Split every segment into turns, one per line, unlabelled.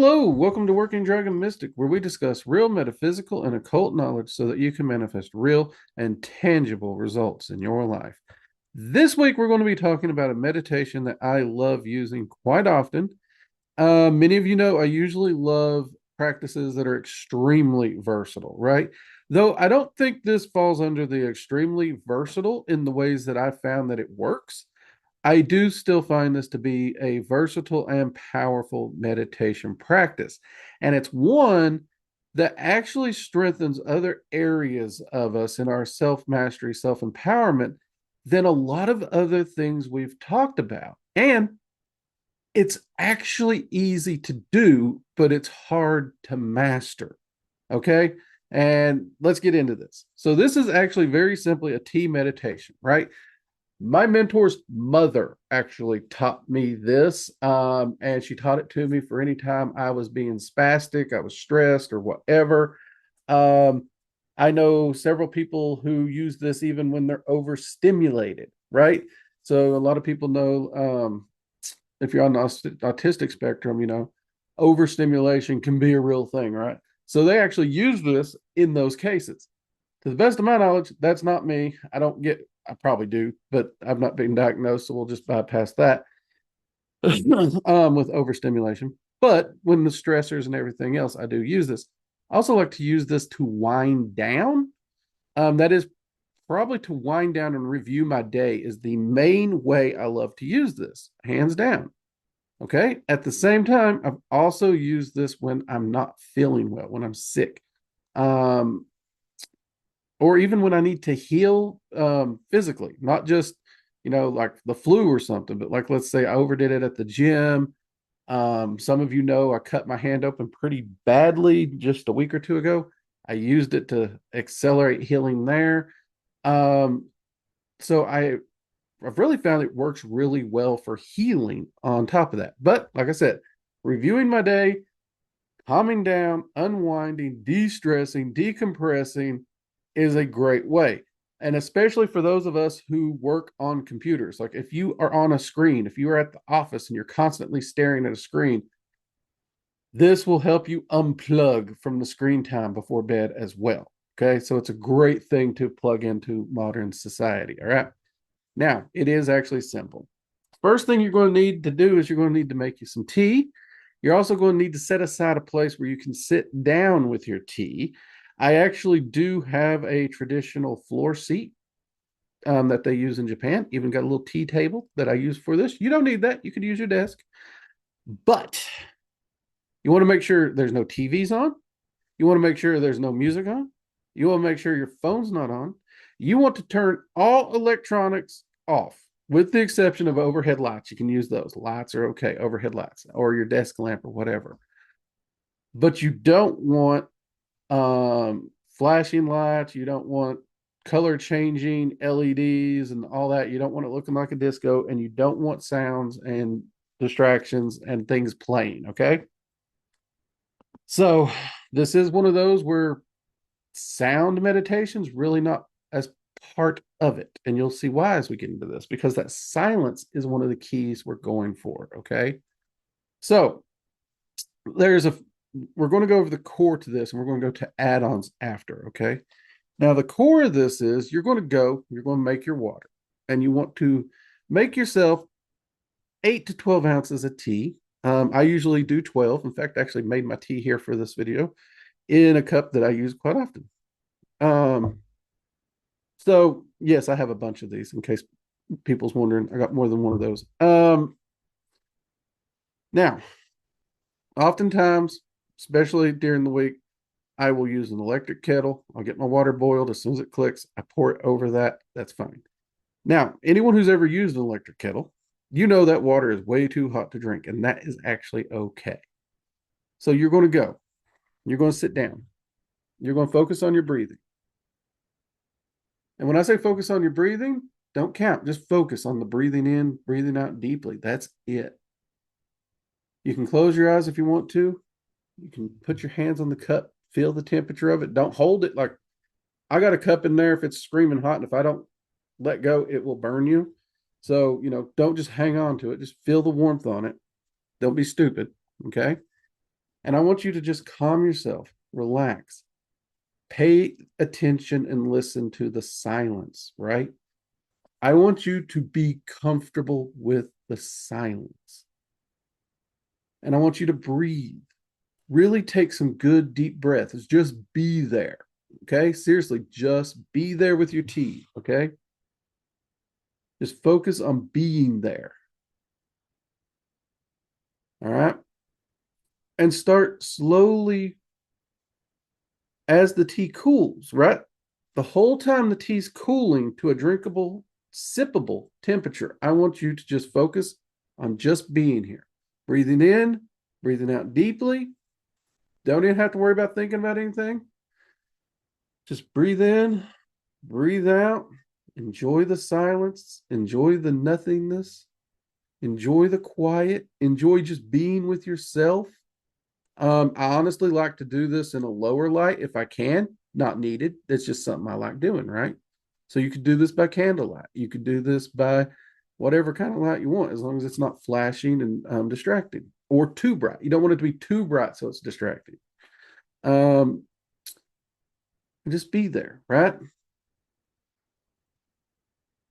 Hello, welcome to Working Dragon Mystic, where we discuss real metaphysical and occult knowledge so that you can manifest real and tangible results in your life. This week, we're going to be talking about a meditation that I love using quite often. Many of you know I usually love practices that are extremely versatile, right? Though I don't think this falls under the extremely versatile in the ways that I found that it works. I do still find this to be a versatile and powerful meditation practice. And it's one that actually strengthens other areas of us in our self mastery, self empowerment than a lot of other things we've talked about. And it's actually easy to do, but it's hard to master. Okay. And let's get into this. So, this is actually very simply a tea meditation, right? My mentor's mother actually taught me this, and she taught it to me for any time I was being spastic, I was stressed, or whatever. Um, I know several people who use this even when they're overstimulated, right? So a lot of people know if you're on the autistic spectrum, overstimulation can be a real thing, right? So they actually use this in those cases. To the best of my knowledge, that's not me. I probably do, but I've not been diagnosed, so we'll just bypass that with overstimulation. But when the stressors and everything else, I do use this. I also like to use this to wind down. That is probably to wind down and review my day is the main way I love to use this, hands down. Okay. At the same time, I've also used this when I'm not feeling well, when I'm sick. Um, or even when I need to heal physically, not just, like the flu or something, but like, let's say I overdid it at the gym. Some of you know I cut my hand open pretty badly just a week or two ago. I used it to accelerate healing there. Um, so I've really found it works really well for healing on top of that. But like I said, reviewing my day, calming down, unwinding, de-stressing, decompressing is a great way. And especially for those of us who work on computers. Like if you are on a screen, if you are at the office and you're constantly staring at a screen, this will help you unplug from the screen time before bed as well. Okay. So it's a great thing to plug into modern society. All right. Now, it is actually simple. First thing you're going to need to do is you're going to need to make you some tea. You're also going to need to set aside a place where you can sit down with your tea. I actually do have a traditional floor seat that they use in Japan. Even got a little tea table that I use for this. You don't need that. You could use your desk. But you want to make sure there's no TVs on. You want to make sure there's no music on. You want to make sure your phone's not on. You want to turn all electronics off, with the exception of overhead lights. You can use those. Lights are okay, overhead lights, or your desk lamp or whatever. But you don't want flashing lights. You don't want color changing LEDs and all that. You don't want it looking like a disco, and you don't want sounds and distractions and things playing. Okay. So this is one of those where sound meditation is really not as part of it. And you'll see why as we get into this, because that silence is one of the keys we're going for. Okay. So there's a, we're going to go over the core to this and we're going to go to add ons after. Okay. Now, the core of this is you're going to make your water and you want to make yourself 8 to 12 ounces of tea. I usually do 12. In fact, I actually made my tea here for this video in a cup that I use quite often. Um, so yes, I have a bunch of these in case people's wondering. I got more than one of those. Now, oftentimes, especially during the week, I will use an electric kettle. I'll get my water boiled as soon as it clicks. I pour it over that. That's fine. Now, anyone who's ever used an electric kettle, you know that water is way too hot to drink, and that is actually okay. So you're going to go. You're going to sit down. You're going to focus on your breathing. And when I say focus on your breathing, don't count. Just focus on the breathing in, breathing out deeply. That's it. You can close your eyes if you want to. You can put your hands on the cup, feel the temperature of it. Don't hold it. Like I got a cup in there if it's screaming hot, and if I don't let go, it will burn you. So, don't just hang on to it. Just feel the warmth on it. Don't be stupid. Okay. And I want you to just calm yourself, relax, pay attention, and listen to the silence, right? I want you to be comfortable with the silence. And I want you to breathe. Really take some good deep breaths. Just be there. Okay. Seriously, just be there with your tea. Okay. Just focus on being there. All right. And start slowly as the tea cools, right? The whole time the tea's cooling to a drinkable, sippable temperature, I want you to just focus on just being here. Breathing in, breathing out deeply. Don't even have to worry about thinking about anything. Just breathe in, breathe out. Enjoy the silence. Enjoy the nothingness. Enjoy the quiet. Enjoy just being with yourself. I honestly like to do this in a lower light if I can. Not needed. It's just something I like doing, right? So you could do this by candlelight. You could do this by whatever kind of light you want, as long as it's not flashing and distracting or too bright. You don't want it to be too bright so it's distracting. Just be there, right?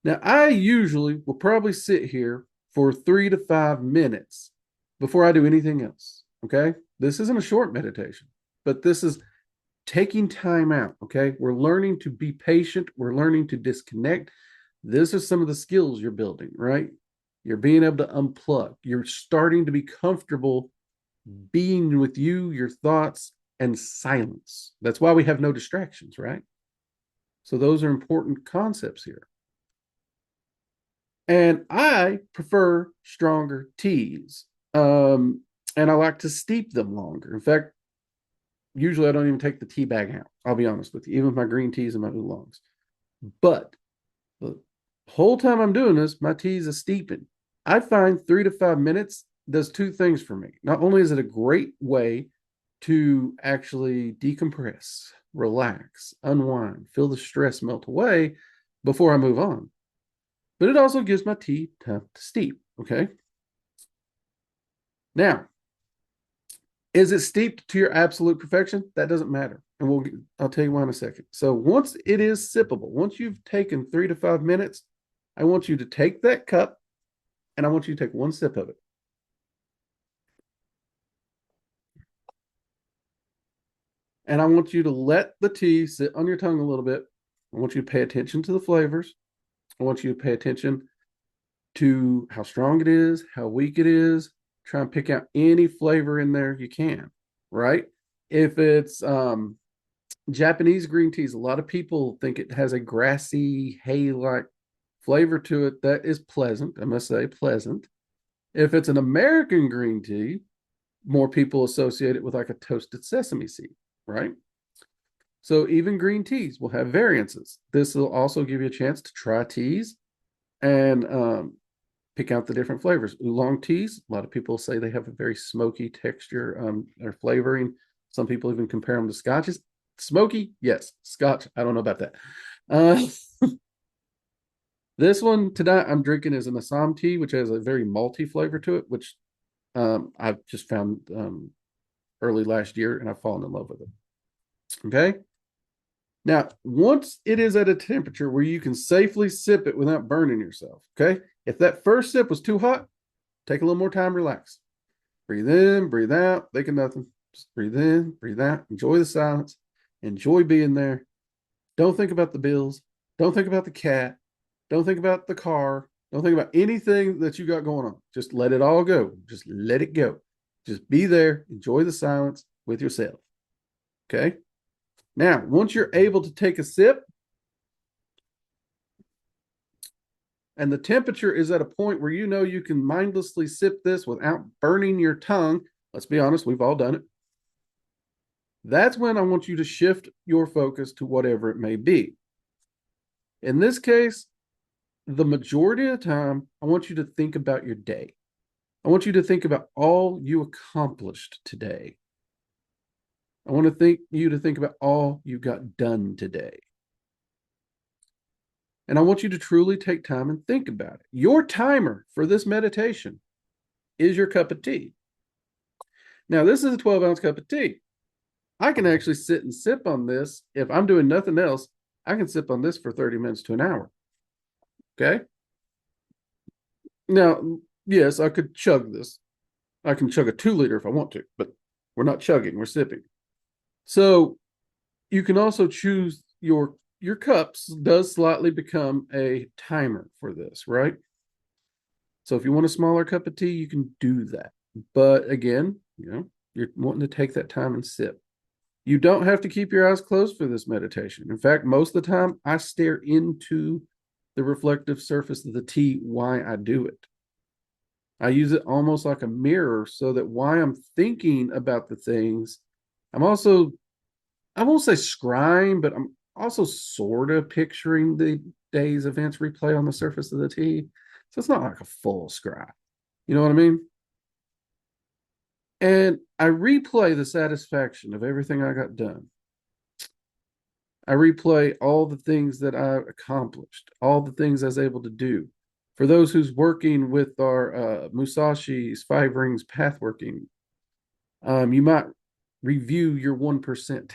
Now, I usually will probably sit here for 3 to 5 minutes before I do anything else. Okay. This isn't a short meditation, but this is taking time out. Okay. We're learning to be patient, we're learning to disconnect. This is some of the skills you're building, right? You're being able to unplug, you're starting to be comfortable being with you, your thoughts, and silence. That's why we have no distractions, right? So, those are important concepts here. And I prefer stronger teas. And I like to steep them longer. In fact, usually I don't even take the tea bag out. I'll be honest with you, even with my green teas and my oolongs. But the whole time I'm doing this, my teas are steeping. I find 3 to 5 minutes does two things for me. Not only is it a great way to actually decompress, relax, unwind, feel the stress melt away before I move on, but it also gives my tea time to steep. Okay. Now, is it steeped to your absolute perfection? That doesn't matter. And I'll tell you why in a second. So once it is sippable, once you've taken 3 to 5 minutes, I want you to take that cup and I want you to take one sip of it. And I want you to let the tea sit on your tongue a little bit. I want you to pay attention to the flavors. I want you to pay attention to how strong it is, how weak it is. Try and pick out any flavor in there you can, right? If it's Japanese green teas, a lot of people think it has a grassy, hay-like flavor to it. That is pleasant. I must say, pleasant. If it's an American green tea, more people associate it with like a toasted sesame seed, right? So even green teas will have variances. This will also give you a chance to try teas and pick out the different flavors. Oolong teas, a lot of people say they have a very smoky texture or flavoring. Some people even compare them to scotches. Smoky, yes. Scotch, I don't know about that. This one tonight I'm drinking is an Assam tea, which has a very malty flavor to it, which I've just found early last year, and I've fallen in love with it. Okay. Now, once it is at a temperature where you can safely sip it without burning yourself, okay? If that first sip was too hot, take a little more time, relax. Breathe in, breathe out, think of nothing. Just breathe in, breathe out, enjoy the silence, enjoy being there. Don't think about the bills. Don't think about the cat. Don't think about the car. Don't think about anything that you got going on. Just let it all go. Just let it go. Just be there, enjoy the silence with yourself. Okay? Now, once you're able to take a sip and the temperature is at a point where you know you can mindlessly sip this without burning your tongue, let's be honest, we've all done it. That's when I want you to shift your focus to whatever it may be. In this case, the majority of the time, I want you to think about your day. I want you to think about all you accomplished today. I want you to think about all you got done today. And I want you to truly take time and think about it. Your timer for this meditation is your cup of tea. Now, this is a 12-ounce cup of tea. I can actually sit and sip on this. If I'm doing nothing else, I can sip on this for 30 minutes to an hour. Okay. Now, yes, I could chug this. I can chug a 2 liter if I want to, but we're not chugging, we're sipping. So you can also choose your cups does slightly become a timer for this, right? So if you want a smaller cup of tea, you can do that. But again, you're wanting to take that time and sip. You don't have to keep your eyes closed for this meditation. In fact, most of the time, I stare into the reflective surface of the tea while I do it. I use it almost like a mirror so that while I'm thinking about the things, I'm also, I won't say scrying, but I'm also sort of picturing the day's events replay on the surface of the tea. So it's not like a full scry. You know what I mean? And I replay the satisfaction of everything I got done. I replay all the things that I accomplished, all the things I was able to do. For those who's working with our Musashi's 5 rings path working, you might review your 1%,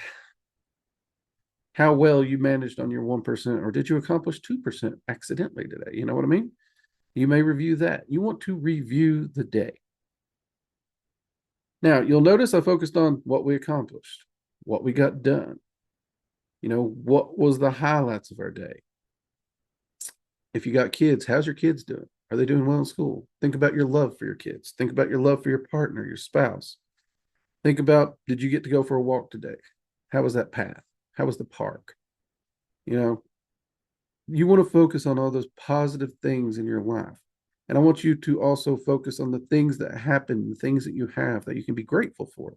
how well you managed on your 1%, or did you accomplish 2% accidentally today? You know what I mean? You may review that. You want to review the day. Now, you'll notice I focused on what we accomplished, what we got done. What was the highlights of our day? If you got kids, how's your kids doing? Are they doing well in school? Think about your love for your kids. Think about your love for your partner, your spouse. Think about, did you get to go for a walk today? How was that path? How was the park? You want to focus on all those positive things in your life. And I want you to also focus on the things that happen, the things that you have that you can be grateful for.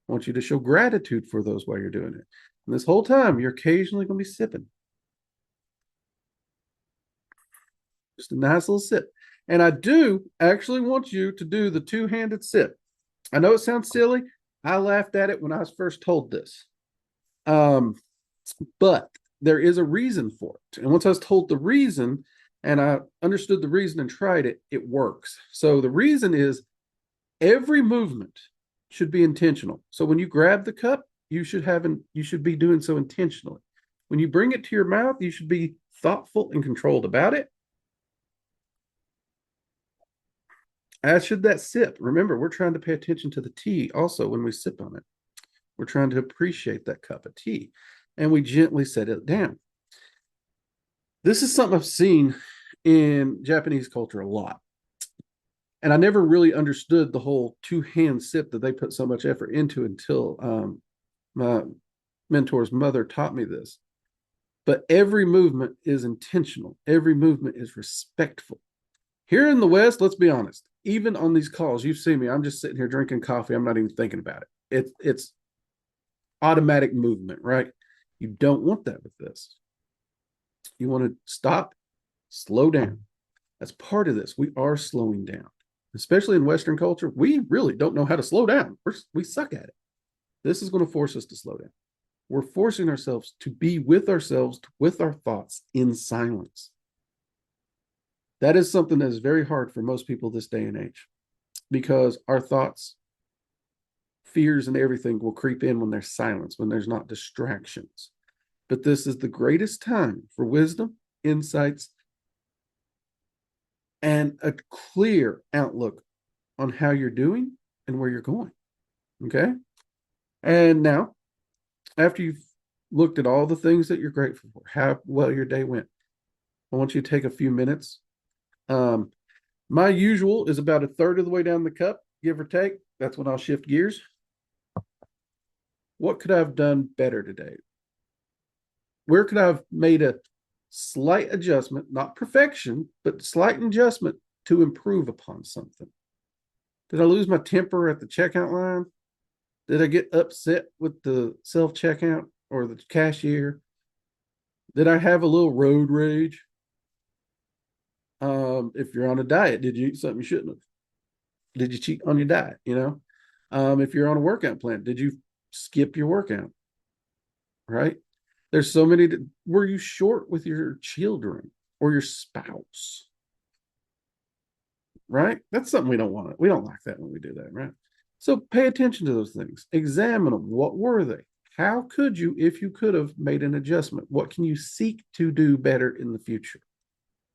I want you to show gratitude for those while you're doing it. And this whole time, you're occasionally going to be sipping. Just a nice little sip. And I do actually want you to do the two-handed sip. I know it sounds silly. I laughed at it when I was first told this. But there is a reason for it. And once I was told the reason and I understood the reason and tried it, it works. So the reason is every movement should be intentional. So when you grab the cup, you should be doing so intentionally. When you bring it to your mouth, you should be thoughtful and controlled about it. As should that sip. Remember, we're trying to pay attention to the tea also when we sip on it. We're trying to appreciate that cup of tea. And we gently set it down. This is something I've seen in Japanese culture a lot. And I never really understood the whole two-hand sip that they put so much effort into until my mentor's mother taught me this. But every movement is intentional. Every movement is respectful. Here in the West, let's be honest, even on these calls, you've seen me, I'm just sitting here drinking coffee. I'm not even thinking about it. It's automatic movement, right? You don't want that with this. You want to stop, slow down. That's part of this. We are slowing down, especially in Western culture. We really don't know how to slow down. We suck at it. This is going to force us to slow down. We're forcing ourselves to be with ourselves, with our thoughts in silence. That is something that is very hard for most people this day and age because our thoughts, fears, and everything will creep in when there's silence, when there's not distractions. But this is the greatest time for wisdom, insights, and a clear outlook on how you're doing and where you're going. Okay? And now, after you've looked at all the things that you're grateful for, how well your day went, I want you to take a few minutes. My usual is about a third of the way down the cup, give or take. That's when I'll shift gears. What could I have done better today? Where could I have made a slight adjustment, not perfection, but slight adjustment to improve upon something? Did I lose my temper at the checkout line? Did I get upset with the self-checkout or the cashier? Did I have a little road rage? If you're on a diet, did you eat something you shouldn't have? Did you cheat on your diet? If you're on a workout plan, did you skip your workout? Right? There's so many. Were you short with your children or your spouse? Right? That's something we don't want. We don't like that when we do that, right? So pay attention to those things. Examine them. What were they? How could you, if you could have, made an adjustment? What can you seek to do better in the future?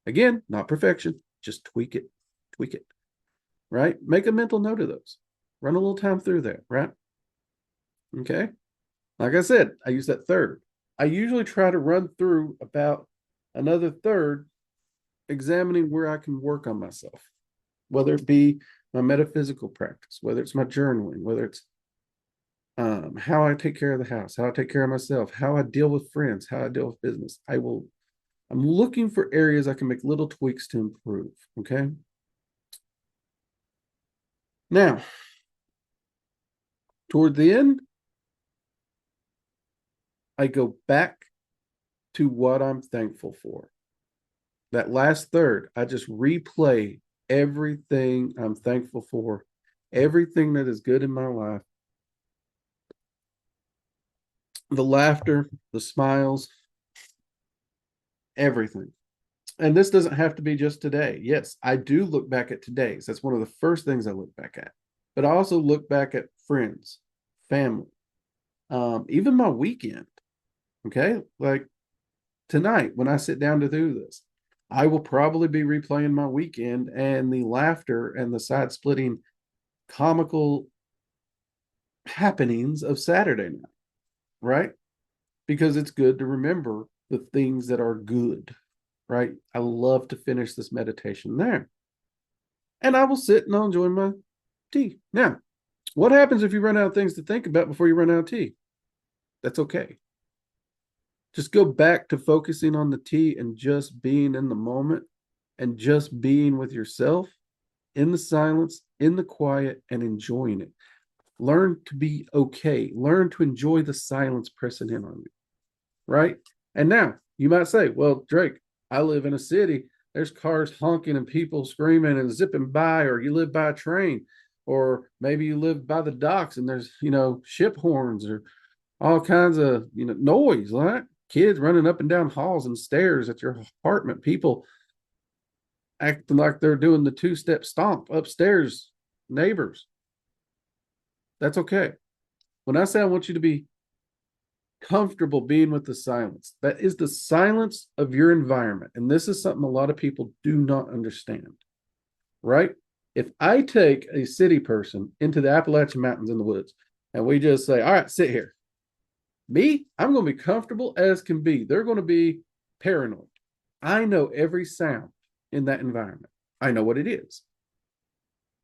Again, not perfection, just tweak it, right? Make a mental note of those. Run a little time through that, right? Okay. Like I said, I use that third. I usually try to run through about another third, examining where I can work on myself, whether it be my metaphysical practice, whether it's my journaling, whether it's how I take care of the house, how I take care of myself, how I deal with friends, how I deal with business. I'm looking for areas I can make little tweaks to improve. Okay. Now, toward the end, I go back to what I'm thankful for. That last third, I just replay everything I'm thankful for, everything that is good in my life, the laughter, the smiles, everything. And this doesn't have to be just today. Yes, I do look back at today's. That's one of the first things I look back at. But I also look back at friends, family, even my weekend. Okay. Like tonight, when I sit down to do this, I will probably be replaying my weekend and the laughter and the side splitting comical happenings of Saturday night, right? Because it's good to remember the things that are good, right? I love to finish this meditation there. And I will sit and I'll enjoy my tea. Now, what happens if you run out of things to think about before you run out of tea? That's okay. Just go back to focusing on the tea and just being in the moment and just being with yourself in the silence, in the quiet, and enjoying it. Learn to be okay. Learn to enjoy the silence pressing in on you, right? And now you might say, well, Drake, I live in a city. There's cars honking and people screaming and zipping by, or you live by a train, or maybe you live by the docks and there's, ship horns or all kinds of, noise, right? Kids running up and down halls and stairs at your apartment, people acting like they're doing the two-step stomp upstairs, neighbors. That's okay. When I say I want you to be comfortable being with the silence, that is the silence of your environment. And this is something a lot of people do not understand, right? If I take a city person into the Appalachian Mountains in the woods and we just say, all right, sit here. Me, I'm going to be comfortable as can be. They're going to be paranoid. I know every sound in that environment. I know what it is.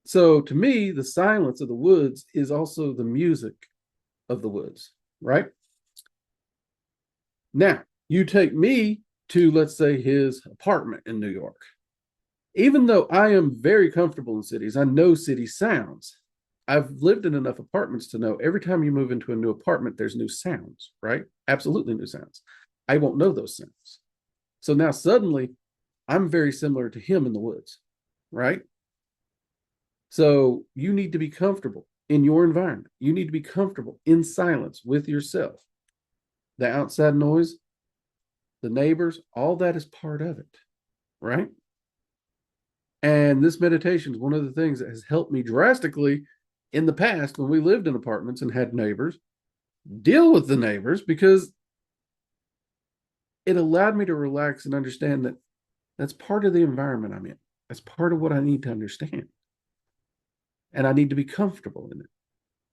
So to me, the silence of the woods is also the music of the woods, right? Now, you take me to, let's say, his apartment in New York. Even though I am very comfortable in cities, I know city sounds. I've lived in enough apartments to know every time you move into a new apartment, there's new sounds, right? Absolutely new sounds. I won't know those sounds. So now suddenly I'm very similar to him in the woods, right? So you need to be comfortable in your environment. You need to be comfortable in silence with yourself. The outside noise, the neighbors, all that is part of it, right? And this meditation is one of the things that has helped me drastically in the past when we lived in apartments and had neighbors, deal with the neighbors, because it allowed me to relax and understand that that's part of the environment I'm in. That's part of what I need to understand. And I need to be comfortable in it.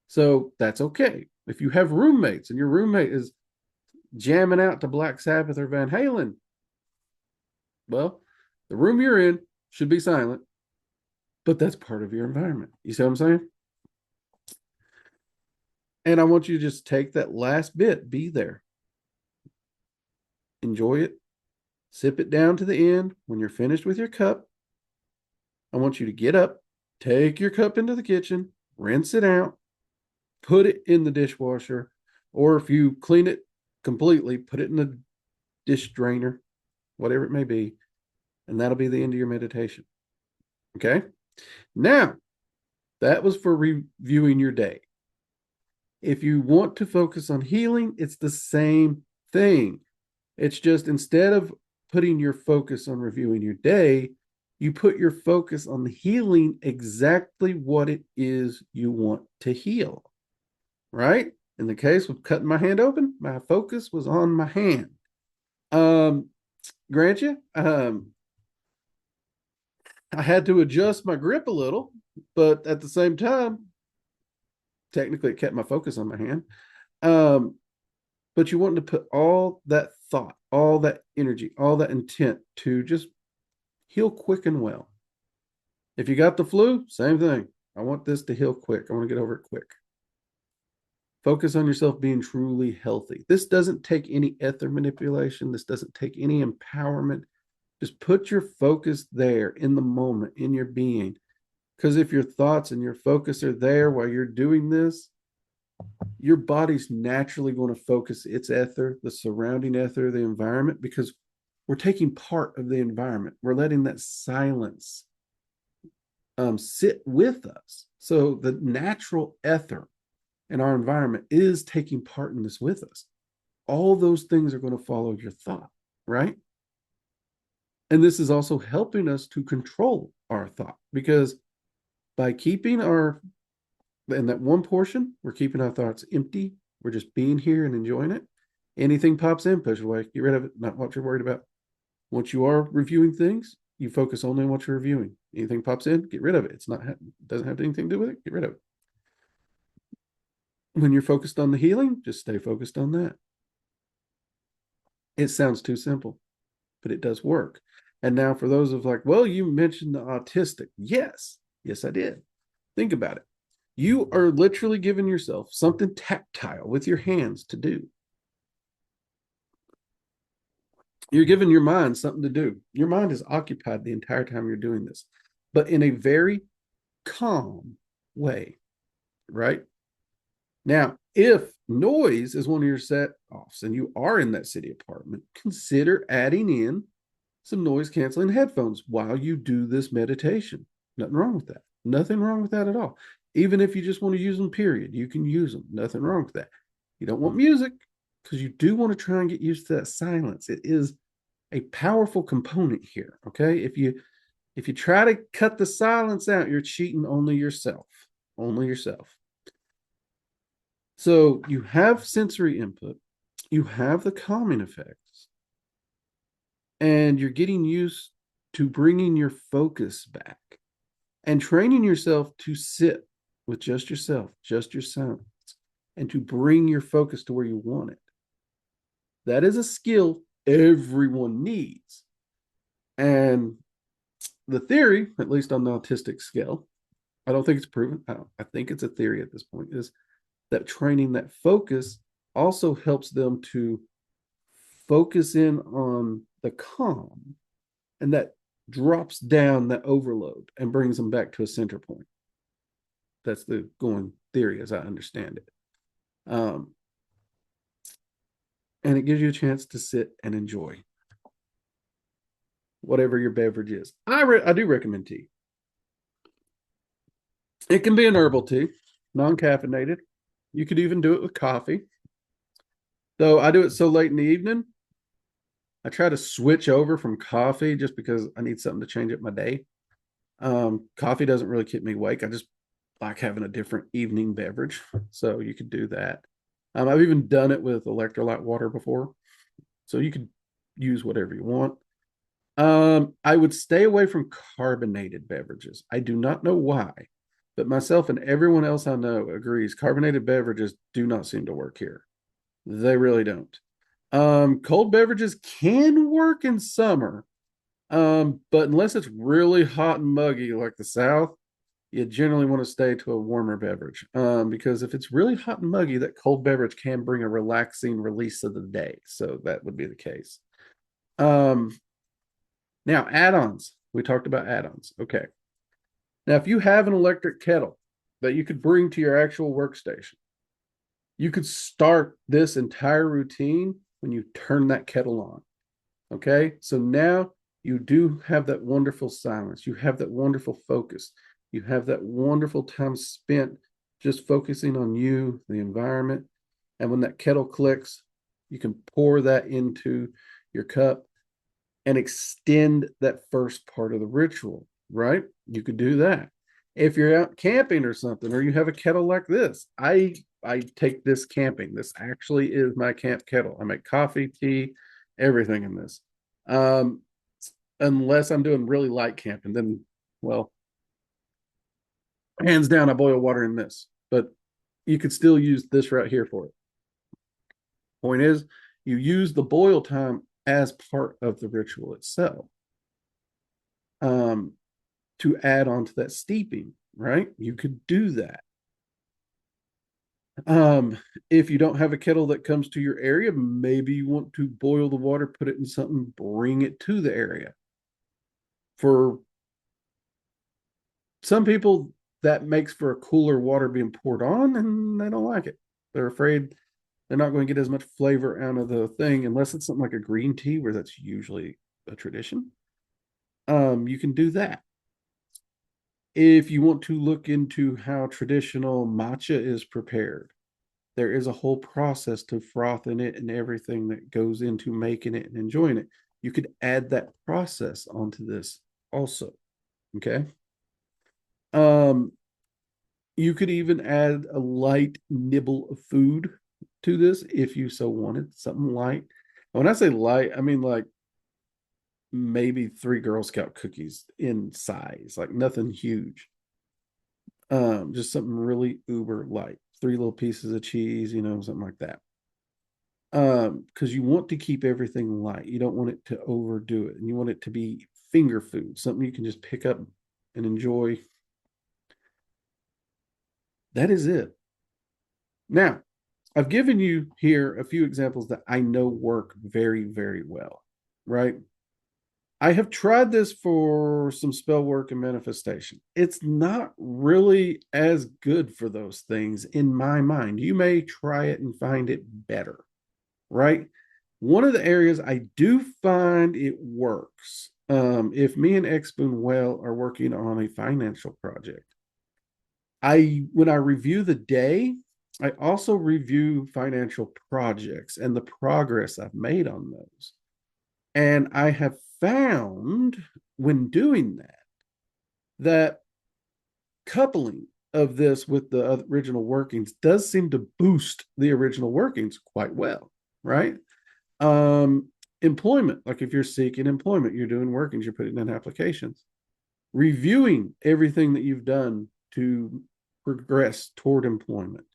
So that's okay. If you have roommates and your roommate is jamming out to Black Sabbath or Van Halen, well, the room you're in should be silent, but that's part of your environment. You see what I'm saying? And I want you to just take that last bit, be there, enjoy it, sip it down to the end. When you're finished with your cup, I want you to get up, take your cup into the kitchen, rinse it out, put it in the dishwasher, or if you clean it completely, put it in the dish drainer, whatever it may be, and that'll be the end of your meditation. Okay? Now, that was for reviewing your day. If you want to focus on healing, it's the same thing. It's just instead of putting your focus on reviewing your day, You put your focus on healing exactly what it is you want to heal, right? In the case of cutting my hand open, my focus was on my hand. Um, grant you, I had to adjust my grip a little, but at the same time, technically it kept my focus on my hand. Um, but you want to put all that thought, all that energy, all that intent to just heal quick and well. If you got the flu, same thing. I want this to heal quick. I want to get over it quick. Focus on yourself being truly healthy. This doesn't take any ether manipulation. This doesn't take any empowerment. Just put your focus there in the moment, in your being. Because if your thoughts and your focus are there while you're doing this, your body's naturally going to focus its ether, the surrounding ether, the environment, because we're taking part of the environment. We're letting that silence sit with us. So the natural ether in our environment is taking part in this with us. All those things are going to follow your thought, right? And this is also helping us to control our thought, because by keeping our, in that one portion, we're keeping our thoughts empty. We're just being here and enjoying it. Anything pops in, push away, get rid of it, not what you're worried about. Once you are reviewing things, you focus only on what you're reviewing. Anything pops in, get rid of it. It's not, doesn't have anything to do with it, get rid of it. When you're focused on the healing, just stay focused on that. It sounds too simple, but it does work. And now for those of like, well, you mentioned the autistic. Yes, I did. Think about it. You are literally giving yourself something tactile with your hands to do. You're giving your mind something to do. Your mind is occupied the entire time you're doing this, but in a very calm way, right? Now, if noise is one of your set offs and you are in that city apartment, consider adding in some noise canceling headphones while you do this meditation. Nothing wrong with that. Nothing wrong with that at all. Even if you just want to use them, period, you can use them. Nothing wrong with that. You don't want music because you do want to try and get used to that silence. It is a powerful component here. Okay. If you try to cut the silence out, you're cheating only yourself. Only yourself. So you have sensory input, you have the calming effects, and you're getting used to bringing your focus back and training yourself to sit with just yourself, just your sounds, and to bring your focus to where you want it. That is a skill everyone needs. And the theory, at least on the autistic scale, I don't think it's proven. I think it's a theory at this point, is that training that focus also helps them to focus in on the calm, and that drops down that overload and brings them back to a center point. That's the going theory as I understand it. And it gives you a chance to sit and enjoy whatever your beverage is. I do recommend tea. It can be an herbal tea, non-caffeinated. You could even do it with coffee. Though I do it so late in the evening, I try to switch over from coffee just because I need something to change up my day. Coffee doesn't really keep me awake. I just like having a different evening beverage. So you could do that. I've even done it with electrolyte water before. So you could use whatever you want. I would stay away from carbonated beverages. I do not know why, but myself and everyone else I know agrees carbonated beverages do not seem to work here. They really don't. Cold beverages can work in summer, but unless it's really hot and muggy like the South, you generally want to stay to a warmer beverage. Because if it's really hot and muggy, that cold beverage can bring a relaxing release of the day. So that would be the case. Now, add-ons. We talked about add-ons. Okay. Now, if you have an electric kettle that you could bring to your actual workstation, you could start this entire routine when you turn that kettle on. Okay. So now you do have that wonderful silence. You have that wonderful focus. You have that wonderful time spent just focusing on you, the environment. And when that kettle clicks, you can pour that into your cup and extend that first part of the ritual, right? You could do that. If you're out camping or something, or you have a kettle like this, I take this camping. This actually is my camp kettle. I make coffee, tea, everything in this. Um, unless I'm doing really light camping, then well, hands down, I boil water in this. But you could still use this right here for it. Point is, you use the boil time as part of the ritual itself. Um, to add on to that steeping, right? You could do that. Um, if you don't have a kettle that comes to your area, maybe you want to boil the water, put it in something, bring it to the area. For some people, that makes for a cooler water being poured on, and they don't like it. They're afraid they're not going to get as much flavor out of the thing unless it's something like a green tea, where that's usually a tradition. You can do that. If you want to look into how traditional matcha is prepared, there is a whole process to frothing it and everything that goes into making it and enjoying it. You could add that process onto this also. Okay. Um, you could even add a light nibble of food to this if you so wanted, something light. When I say light, I mean like maybe 3 Girl Scout cookies in size, like nothing huge. Just something really uber light. 3 little pieces of cheese, something like that. Because you want to keep everything light. You don't want it to overdo it, and you want it to be finger food, something you can just pick up and enjoy. That is it. Now, I've given you here a few examples that I know work very, very well, right? I have tried this for some spell work and manifestation. It's not really as good for those things in my mind. You may try it and find it better, right? One of the areas I do find it works, if me and X Boon Well are working on a financial project, when I review the day, I also review financial projects and the progress I've made on those. And I have found when doing that coupling of this with the original workings does seem to boost the original workings quite well, right? Um, employment, like if you're seeking employment, you're doing workings, you're putting in applications, reviewing everything that you've done to progress toward employment,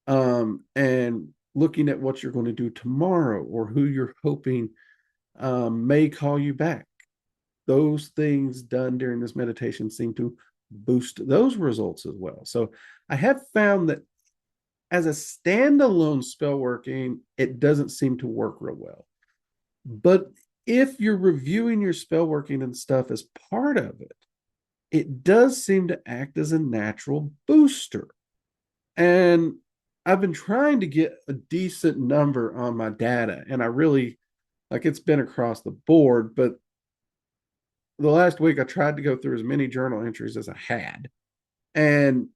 and looking at what you're going to do tomorrow or who you're hoping may call you back. Those things done during this meditation seem to boost those results as well. So I have found that as a standalone spell working, it doesn't seem to work real well. But if you're reviewing your spell working and stuff as part of it, it does seem to act as a natural booster. And I've been trying to get a decent number on my data, and I really like it's been across the board, but the last week I tried to go through as many journal entries as I had. And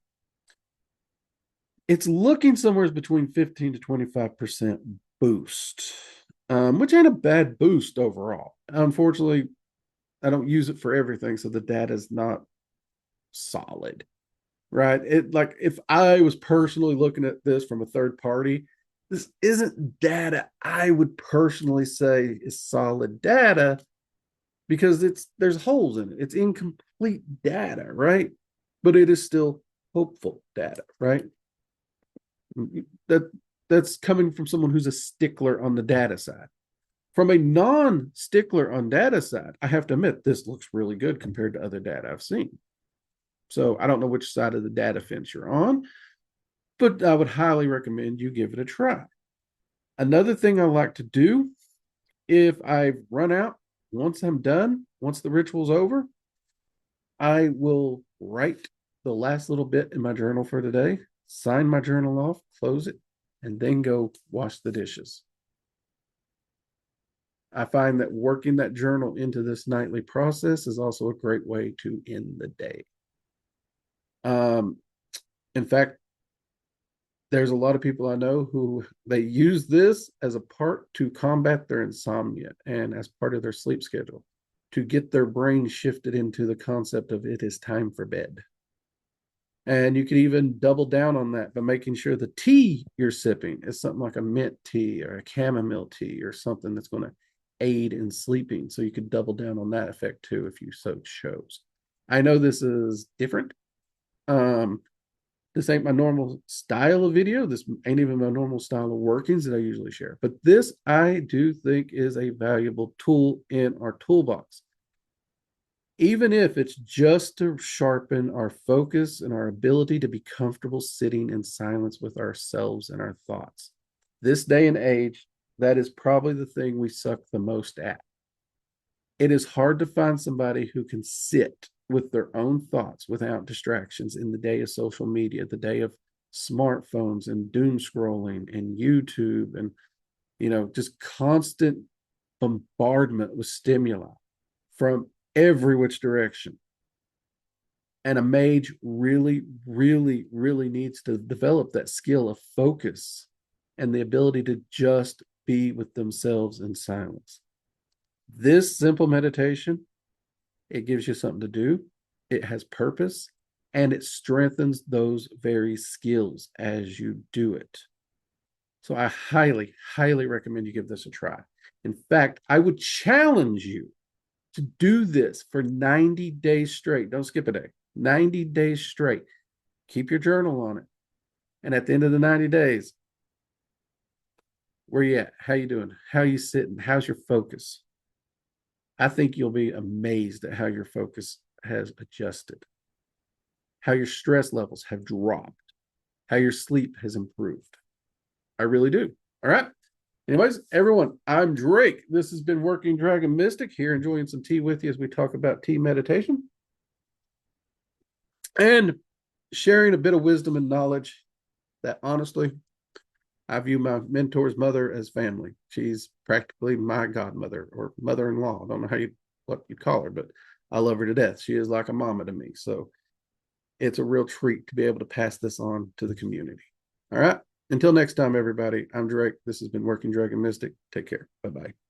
it's looking somewhere between 15 to 25% boost, which ain't a bad boost overall. Unfortunately, I don't use it for everything, so the data is not solid, right? It like if I was personally looking at this from a third party, this isn't data I would personally say is solid data because there's holes in it. It's incomplete data, right? But it is still hopeful data, right? That that's coming from someone who's a stickler on the data side. From a non-stickler on data side, I have to admit this looks really good compared to other data I've seen. So I don't know which side of the data fence you're on, but I would highly recommend you give it a try. Another thing I like to do if I've run out, once I'm done, once the ritual's over, I will write the last little bit in my journal for today, sign my journal off, close it, and then go wash the dishes. I find that working that journal into this nightly process is also a great way to end the day. In fact, There's a lot of people I know who they use this as a part to combat their insomnia and as part of their sleep schedule to get their brain shifted into the concept of it is time for bed. And you can even double down on that by making sure the tea you're sipping is something like a mint tea or a chamomile tea or something that's going to aid in sleeping. So you could double down on that effect too if you so chose. I know this is different. Um, this ain't my normal style of video. This ain't even my normal style of workings that I usually share. But this I do think is a valuable tool in our toolbox, even if it's just to sharpen our focus and our ability to be comfortable sitting in silence with ourselves and our thoughts. This day and age, that is probably the thing we suck the most at. It is hard to find somebody who can sit with their own thoughts without distractions in the day of social media, the day of smartphones and doom scrolling and YouTube and, just constant bombardment with stimuli from every which direction. And a mage really, really, really needs to develop that skill of focus and the ability to just be with themselves in silence. This simple meditation, it gives you something to do, it has purpose, and it strengthens those very skills as you do it. So I highly, highly recommend you give this a try. In fact, I would challenge you to do this for 90 days straight. Don't skip a day. 90 days straight. Keep your journal on it. And at the end of the 90 days, where you at? How you doing? How you sitting? How's your focus? I think you'll be amazed at how your focus has adjusted, how your stress levels have dropped, how your sleep has improved. I really do. All right. Anyways, everyone, I'm Drake. This has been Working Dragon Mystic here, enjoying some tea with you as we talk about tea meditation and sharing a bit of wisdom and knowledge that honestly, I view my mentor's mother as family. She's practically my godmother or mother-in-law. I don't know what you call her, but I love her to death. She is like a mama to me. So it's a real treat to be able to pass this on to the community. All right. Until next time, everybody, I'm Drake. This has been Working Dragon Mystic. Take care. Bye-bye.